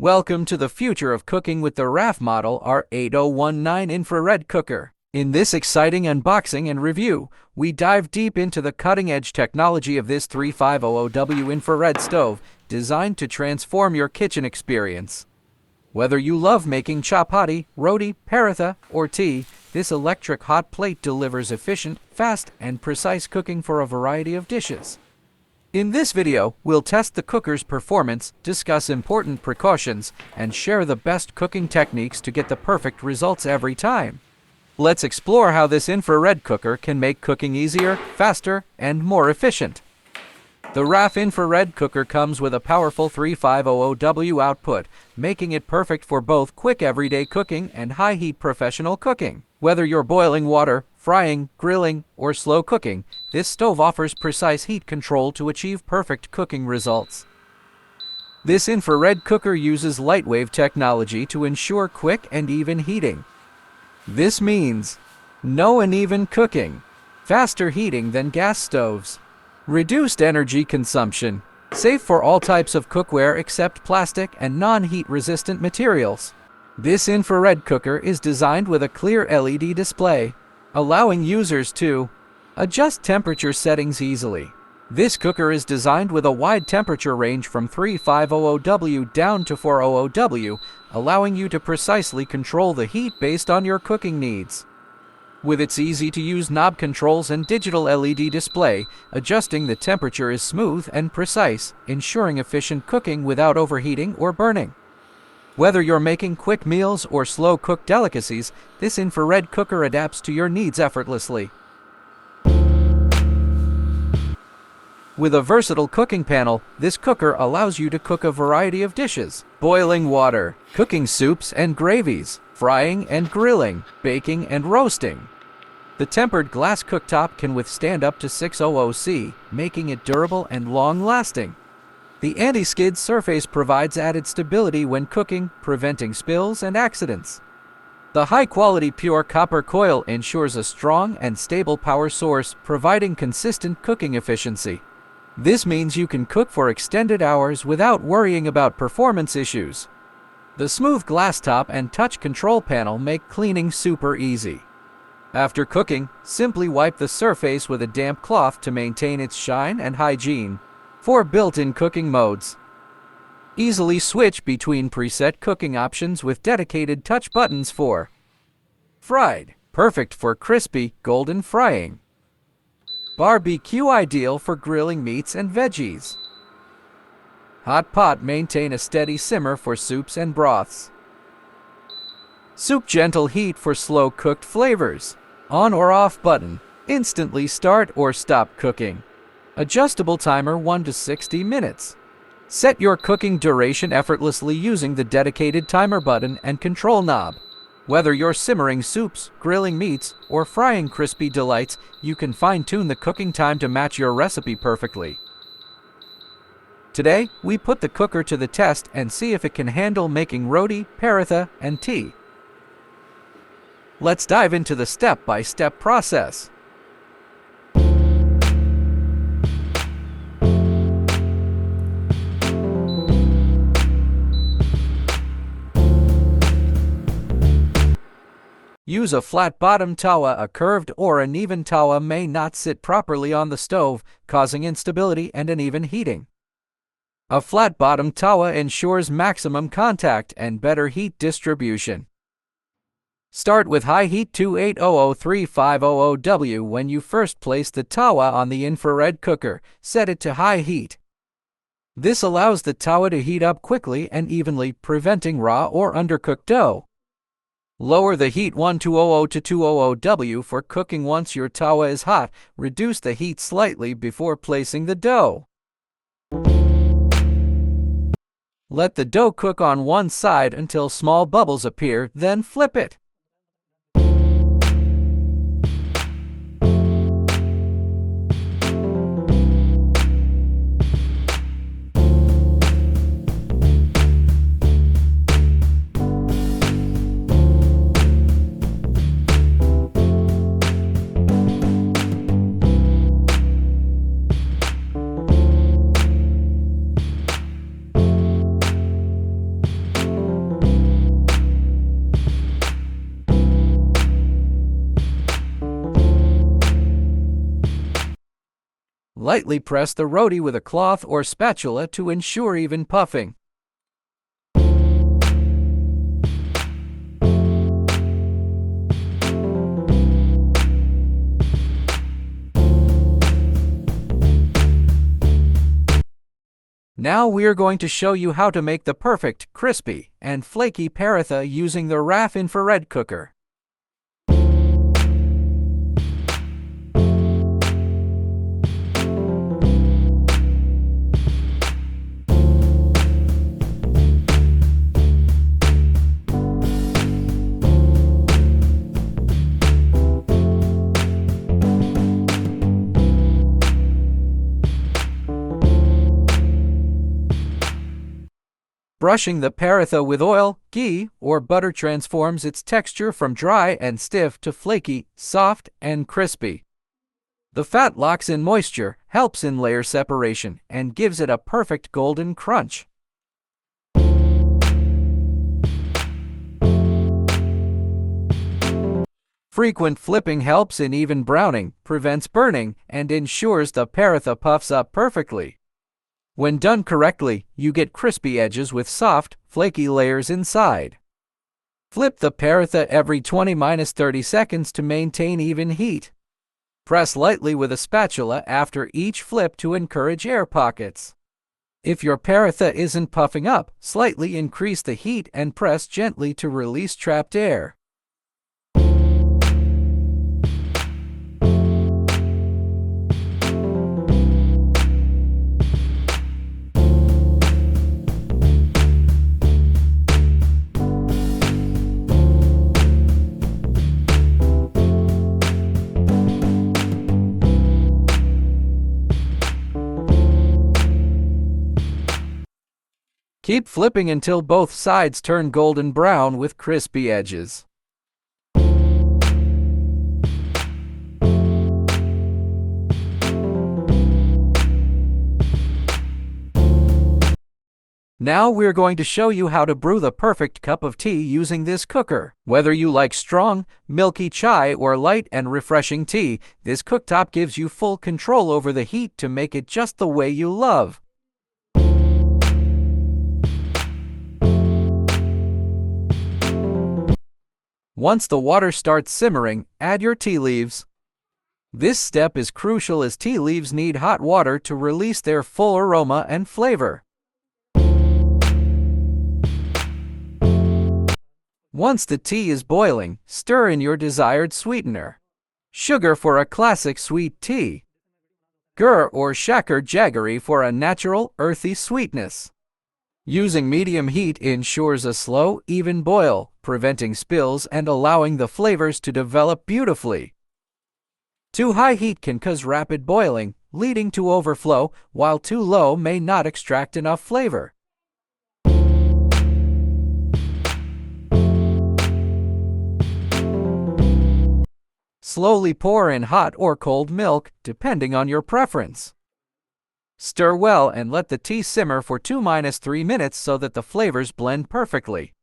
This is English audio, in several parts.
Welcome to the future of cooking with the RAF model R.8019 Infrared Cooker. In this exciting unboxing and review, we dive deep into the cutting-edge technology of this 3500W infrared stove designed to transform your kitchen experience. Whether you love making chapati, roti, paratha, or tea, this electric hot plate delivers efficient, fast, and precise cooking for a variety of dishes. In this video, we'll test the cooker's performance, discuss important precautions, and share the best cooking techniques to get the perfect results every time. Let's explore how this infrared cooker can make cooking easier, faster, and more efficient. The RAF Infrared Cooker comes with a powerful 3500W output, making it perfect for both quick everyday cooking and high-heat professional cooking. Whether you're boiling water, frying, grilling, or slow cooking, this stove offers precise heat control to achieve perfect cooking results. This infrared cooker uses lightwave technology to ensure quick and even heating. This means no uneven cooking, faster heating than gas stoves, reduced energy consumption, safe for all types of cookware except plastic and non-heat resistant materials. This infrared cooker is designed with a clear LED display, allowing users to adjust temperature settings easily. This cooker is designed with a wide temperature range from 3500W down to 400W, allowing you to precisely control the heat based on your cooking needs. With its easy-to-use knob controls and digital LED display, adjusting the temperature is smooth and precise, ensuring efficient cooking without overheating or burning. Whether you're making quick meals or slow-cooked delicacies, this infrared cooker adapts to your needs effortlessly. With a versatile cooking panel, this cooker allows you to cook a variety of dishes: boiling water, cooking soups and gravies, frying and grilling, baking and roasting. The tempered glass cooktop can withstand up to 600°C, making it durable and long-lasting. The anti-skid surface provides added stability when cooking, preventing spills and accidents. The high-quality pure copper coil ensures a strong and stable power source, providing consistent cooking efficiency. This means you can cook for extended hours without worrying about performance issues. The smooth glass top and touch control panel make cleaning super easy. After cooking, simply wipe the surface with a damp cloth to maintain its shine and hygiene. 4 built-in cooking modes. Easily switch between preset cooking options with dedicated touch buttons for fried, perfect for crispy, golden frying. Barbecue, ideal for grilling meats and veggies. Hot pot, maintain a steady simmer for soups and broths. Soup, gentle heat for slow-cooked flavors. On or off button, instantly start or stop cooking. Adjustable timer 1 to 60 minutes. Set your cooking duration effortlessly using the dedicated timer button and control knob. Whether you're simmering soups, grilling meats, or frying crispy delights, you can fine-tune the cooking time to match your recipe perfectly. Today, we put the cooker to the test and see if it can handle making roti, paratha, and tea. Let's dive into the step-by-step process. Use a flat-bottom tawa. A curved or uneven tawa may not sit properly on the stove, causing instability and uneven heating. A flat-bottom tawa ensures maximum contact and better heat distribution. Start with high heat 2800-3500W. When you first place the tawa on the infrared cooker, set it to high heat. This allows the tawa to heat up quickly and evenly, preventing raw or undercooked dough. Lower the heat 1200-200W for cooking. Once your tawa is hot, reduce the heat slightly before placing the dough. Let the dough cook on one side until small bubbles appear, then flip it. Lightly press the roti with a cloth or spatula to ensure even puffing. Now we're going to show you how to make the perfect, crispy, and flaky paratha using the RAF Infrared Cooker. Brushing the paratha with oil, ghee, or butter transforms its texture from dry and stiff to flaky, soft, and crispy. The fat locks in moisture, helps in layer separation, and gives it a perfect golden crunch. Frequent flipping helps in even browning, prevents burning, and ensures the paratha puffs up perfectly. When done correctly, you get crispy edges with soft, flaky layers inside. Flip the paratha every 20–30 seconds to maintain even heat. Press lightly with a spatula after each flip to encourage air pockets. If your paratha isn't puffing up, slightly increase the heat and press gently to release trapped air. Keep flipping until both sides turn golden brown with crispy edges. Now we're going to show you how to brew the perfect cup of tea using this cooker. Whether you like strong, milky chai or light and refreshing tea, this cooktop gives you full control over the heat to make it just the way you love. Once the water starts simmering, add your tea leaves. This step is crucial as tea leaves need hot water to release their full aroma and flavor. Once the tea is boiling, stir in your desired sweetener. Sugar for a classic sweet tea. Gur or shaker jaggery for a natural, earthy sweetness. Using medium heat ensures a slow, even boil, preventing spills and allowing the flavors to develop beautifully. Too high heat can cause rapid boiling, leading to overflow, while too low may not extract enough flavor. Slowly pour in hot or cold milk, depending on your preference. Stir well and let the tea simmer for 2–3 minutes so that the flavors blend perfectly.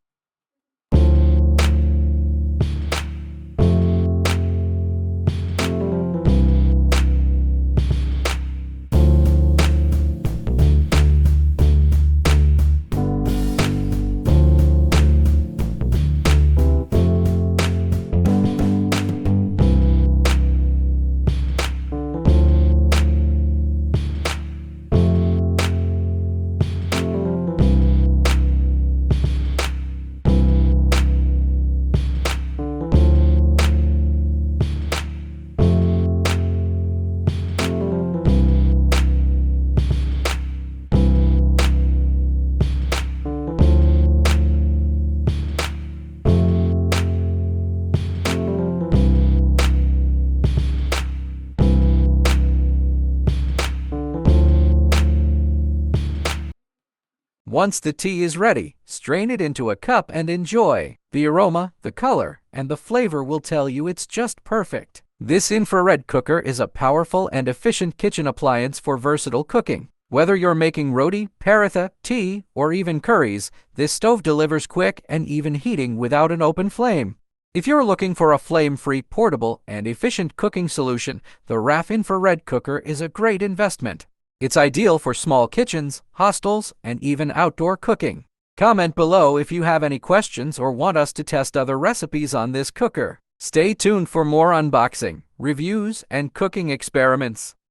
Once the tea is ready, strain it into a cup and enjoy. The aroma, the color, and the flavor will tell you it's just perfect. This infrared cooker is a powerful and efficient kitchen appliance for versatile cooking. Whether you're making roti, paratha, tea, or even curries, this stove delivers quick and even heating without an open flame. If you're looking for a flame-free, portable, and efficient cooking solution, the RAF Infrared Cooker is a great investment. It's ideal for small kitchens, hostels, and even outdoor cooking. Comment below if you have any questions or want us to test other recipes on this cooker. Stay tuned for more unboxing, reviews, and cooking experiments.